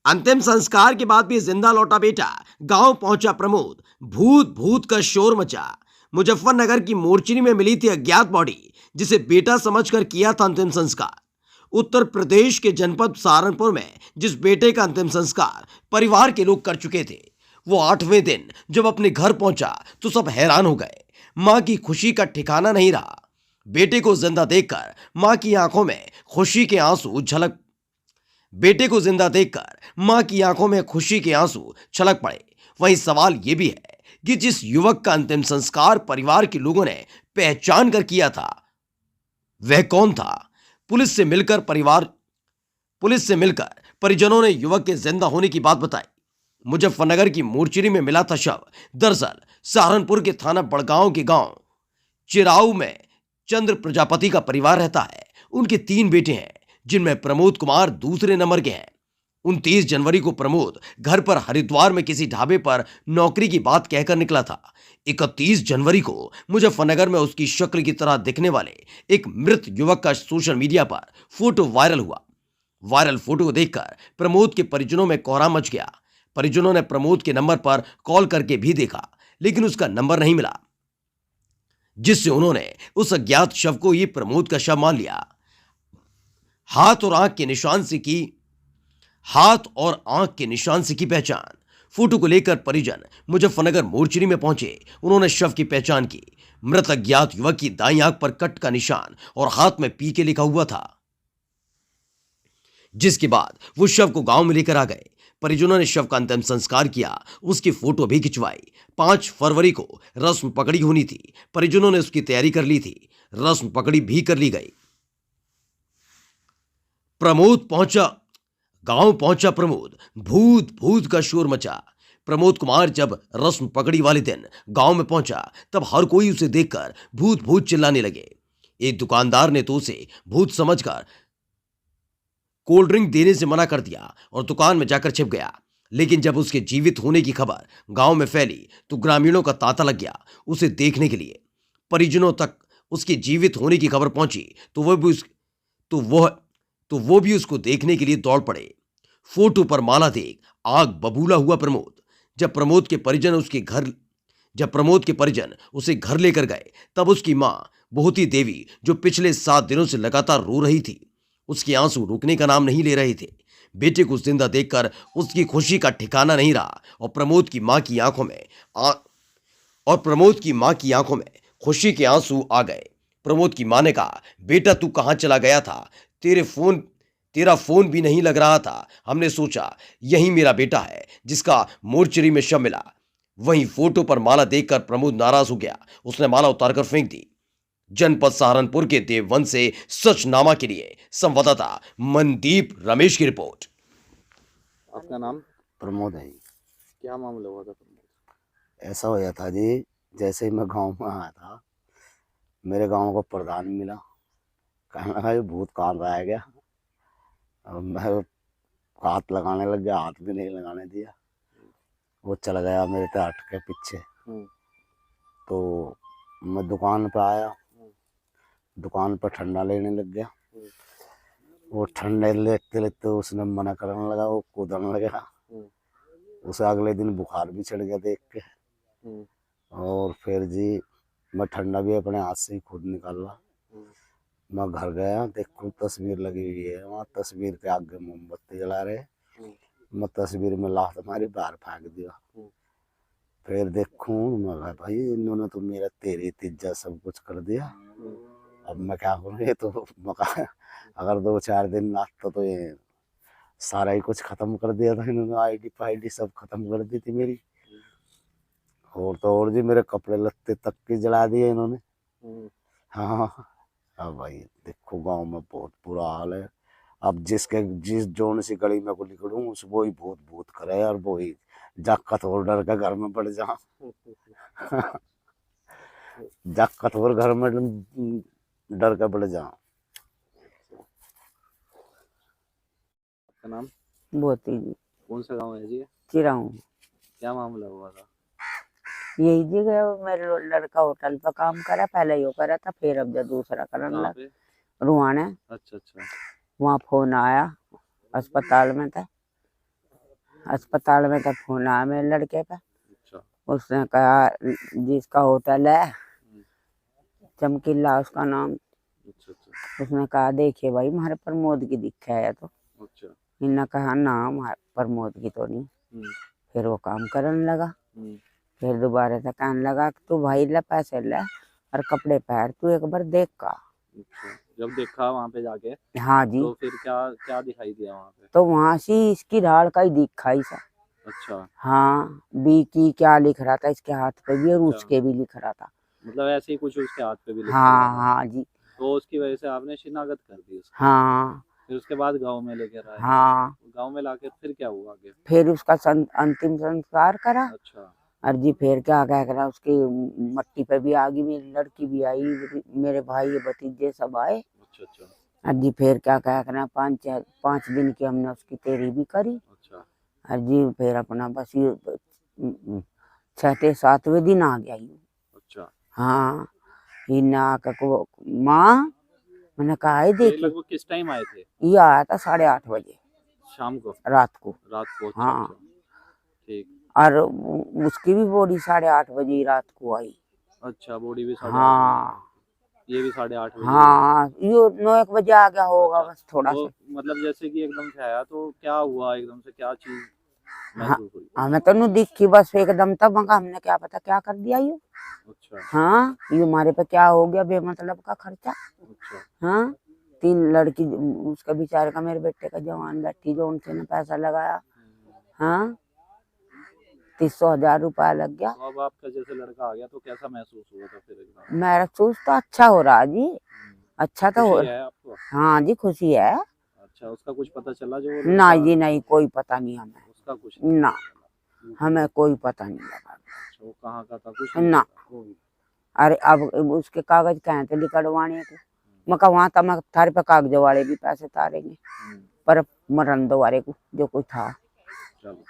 अंतिम संस्कार के बाद भी जिंदा लौटा बेटा, गांव पहुंचा प्रमोद। भूत भूत का शोर मचा। मुजफ्फरनगर की मोर्चरी में मिली थी अज्ञात बॉडी, जिसे बेटा समझकर किया था अंतिम संस्कार। उत्तर प्रदेश के जनपद सहारनपुर में जिस बेटे का अंतिम संस्कार परिवार के लोग कर चुके थे, वो 8वें दिन जब अपने घर पहुंचा तो सब हैरान हो गए। मां की खुशी का ठिकाना नहीं रहा। बेटे को जिंदा देखकर मां की आंखों में खुशी के आंसू झलक बेटे को जिंदा देखकर मां की आंखों में खुशी के आंसू छलक पड़े। वहीं सवाल यह भी है कि जिस युवक का अंतिम संस्कार परिवार के लोगों ने पहचान कर किया था, वह कौन था? पुलिस से मिलकर परिजनों ने युवक के जिंदा होने की बात बताई। मुजफ्फरनगर की मोर्चरी में मिला था शव। दरअसल सहारनपुर के थाना बड़गांव के गांव चिराऊ में चंद्र प्रजापति का परिवार रहता है। उनके 3 बेटे हैं, जिनमें प्रमोद कुमार दूसरे नंबर के हैं। 29 जनवरी को प्रमोद घर पर हरिद्वार में किसी ढाबे पर नौकरी की बात कहकर निकला था। 31 जनवरी को मुजफ्फरनगर में उसकी शक्ल की तरह दिखने वाले एक मृत युवक का सोशल मीडिया पर फोटो वायरल हुआ। वायरल फोटो को देखकर प्रमोद के परिजनों में कोहराम मच गया। परिजनों ने प्रमोद के नंबर पर कॉल करके भी देखा, लेकिन उसका नंबर नहीं मिला, जिससे उन्होंने उस अज्ञात शव को ही प्रमोद का शव मान लिया। हाथ और आंख के निशान से की पहचान। फोटो को लेकर परिजन मुजफ्फरनगर मोर्चरी में पहुंचे। उन्होंने शव की पहचान की। मृत अज्ञात युवक की दाईं आंख पर कट का निशान और हाथ में पीके लिखा हुआ था, जिसके बाद वो शव को गांव में लेकर आ गए। परिजनों ने शव का अंतिम संस्कार किया, उसकी फोटो भी खिंचवाई। 5 फरवरी को रस्म पकड़ी होनी थी। परिजनों ने उसकी तैयारी कर ली थी। रस्म पकड़ी भी कर ली गई। गांव पहुंचा प्रमोद। भूत भूत का शोर मचा। प्रमोद कुमार जब रस्म पकड़ी वाले दिन गांव में पहुंचा, तब हर कोई उसे देखकर भूत भूत चिल्लाने लगे। एक दुकानदार ने तो उसे भूत समझकर कोल्ड ड्रिंक देने से मना कर दिया और दुकान में जाकर छिप गया। लेकिन जब उसके जीवित होने की खबर गांव में फैली तो ग्रामीणों का तांता लग गया उसे देखने के लिए। परिजनों तक उसके जीवित होने की खबर पहुंची तो वो भी उसको देखने के लिए दौड़ पड़े। फोटो पर माला देख आग बबूला हुआ प्रमोद। जब प्रमोद के परिजन उसे घर लेकर गए, तब उसकी मां बोहती देवी, जो पिछले 7 दिनों से लगातार रो रही थी, उसके आंसू रुकने का नाम नहीं ले रहे थे। बेटे को जिंदा देखकर उसकी खुशी का ठिकाना नहीं रहा और प्रमोद की मां की आंखों में खुशी के आंसू आ गए। प्रमोद की मां ने कहा, बेटा तू कहां चला गया था? तेरा फोन भी नहीं लग रहा था। हमने सोचा यही मेरा बेटा है जिसका मोर्चरी में शव मिला। वहीं फोटो पर माला देखकर प्रमोद नाराज हो गया। उसने माला उतारकर फेंक दी। जनपद सहारनपुर के देवबंद से सचनामा के लिए संवाददाता मनदीप रमेश की रिपोर्ट। आपका नाम? प्रमोद है। क्या मामला हुआ था प्रमोद? ऐसा होया था जी, जैसे ही मैं गांव में आया था, मेरे गांव को प्रधान मिला। कहने लगा ये भूत कहाँ रह गया। और मैं हाथ लगाने लग गया, हाथ भी नहीं लगाने दिया। वो चला गया मेरे पे हट के पीछे। तो मैं दुकान पे आया, दुकान पर ठंडा लेने लग गया। वो ठंडे लेते लेते उसने मना करने लगा, वो कूदने लगा। उसे अगले दिन बुखार भी चढ़ गया देख के। और फिर जी मैं ठंडा भी अपने हाथ से ही खुद निकाला। मैं घर गया, देखूं तस्वीर लगी हुई है वहाँ। तस्वीर के आगे मोमबत्ती जला रहे। मैं तस्वीर में लात मारी, बाहर फेंक दिया। फिर देखूं, मैं कहा भाई इन्होंने तो मेरा तेरी तिज्जा सब कुछ कर दिया। अब मैं क्या करूँ? ये तो अगर 2-4 दिन नाचता तो ये सारा ही कुछ खत्म कर दिया था इन्होंने। आईडी फाईडी सब खत्म कर दी थी मेरी। और तो और जी मेरे कपड़े लत्ते तक के जला दिए इन्होंने। हाँ, अब भाई देखो गांव में बहुत बुरा हाल है। अब जिस जोन सी गली में को निकलूं उस वो ही भूत भूत करे और वो ही जाकत और डर के घर में पड़ जा। जाकत और घर में डर के पड़ जा। आपका नाम? बोती जी। कौन सा गांव है जी? चिराऊ। क्या मामला हुआ था? यही जगह मेरे लड़का होटल पर काम करा, पहले यो करा था, फिर अब जब दूसरा करने कहाँ लगा। पे? रुआना। अच्छा। वहाँ फोन आया, अस्पताल में था। अस्पताल में का फोन आया मेरे लड़के का। अच्छा। उसने कहा जिसका होटल है चमकीला उसका नाम, अच्छा। अच्छा। उसने कहा देखिए भाई हमारे प्रमोद की दिखा है तो अच्छा। इन्होंने कहा ना हमारे प्रमोद की तो नहीं। हम्म। फिर वो काम करने लगा। हम्म। फिर दोबारा से कहने लगा कि तू भाई ले पैसे ले और कपड़े पहन तू एक बार देख का। अच्छा, जब देखा वहाँ पे जाके हाँ जी। तो फिर क्या क्या दिखाई दिया वहाँ पे? तो वहां से इसकी ढाल का ही दिखाई सा। अच्छा। हाँ बी की क्या लिख रहा था इसके हाथ पे भी और अच्छा। उसके भी लिख रहा था। मतलब ऐसे ही कुछ उसके हाथ पे भी लिखा हाँ हुआ था। हाँ जी। तो उसकी वजह से आपने शिनाख्त कर दी उसकी। हाँ फिर उसके बाद गांव में लेकर आए। हाँ। गांव में लाके फिर क्या हुआ आगे? फिर उसका अंतिम संस्कार करा। अच्छा। और जी फिर क्या कह करा उसकी मट्टी पे भी आ गई, मेरी लड़की भी आई, मेरे भाई भतीजे सब आए। अच्छा। अच्छा। और जी फिर क्या कह करा 5 दिन की हमने उसकी तेरी भी करी। अच्छा। और जी फिर अपना बस ये 6-7वें दिन आ गया यूं। अच्छा। हाँ ये ना को माँ, मैंने कहा है ये देखिए। लगभग किस टाइम आए थे? ये आया था 8:30 बजे शाम को? रात को। रात को? अच्छा। हाँ। अच्छा। ठीक। और उसकी भी बॉडी 8:30 बजे ही रात को आई। अच्छा, बॉडी भी 8:30 हाँ बजे, ये भी 8:30 बजे? हाँ यो 9-1 बजे आ गया होगा अच्छा। बस थोड़ा तो सा। मतलब जैसे कि एकदम से आया तो क्या हुआ, एकदम से क्या चीज हाँ महसूस हुई? हमें तो नहीं दिखी बस एकदम, तब मगा हमने क्या पता क्या कर दिया ये। अच्छा। हाँ ये हमारे पे क्या हो गया बेमतलब का खर्चा। अच्छा। हाँ 3 लड़की उसका बेचारे का मेरे बेटे का जवान बैठी जो उनसे ने पैसा लगाया। हाँ 300,000 रुपया लग गया। तो अब आपका जैसे लड़का आ गया तो कैसा महसूस हुआ था फिर एकदम? मेरा सोच तो अच्छा हो रहा जी, अच्छा तो हो खुशी है आपको? हाँ जी खुशी है। अच्छा, उसका कुछ पता चला जो वो ना लड़का? जी नहीं कोई पता नहीं हमें, उसका कुछ नहीं ना पता चला? हमें कोई पता नहीं लगा। अच्छा, वो कहाँ का था कुछ नहीं ना पता? अरे अब उसके कागज कहे थे निकलवाने को, मैं कहा वहां तक थारे पे कागज वाले भी पैसे तारेंगे हम्म। पर मरन दो वाले को जो कोई था। चलो।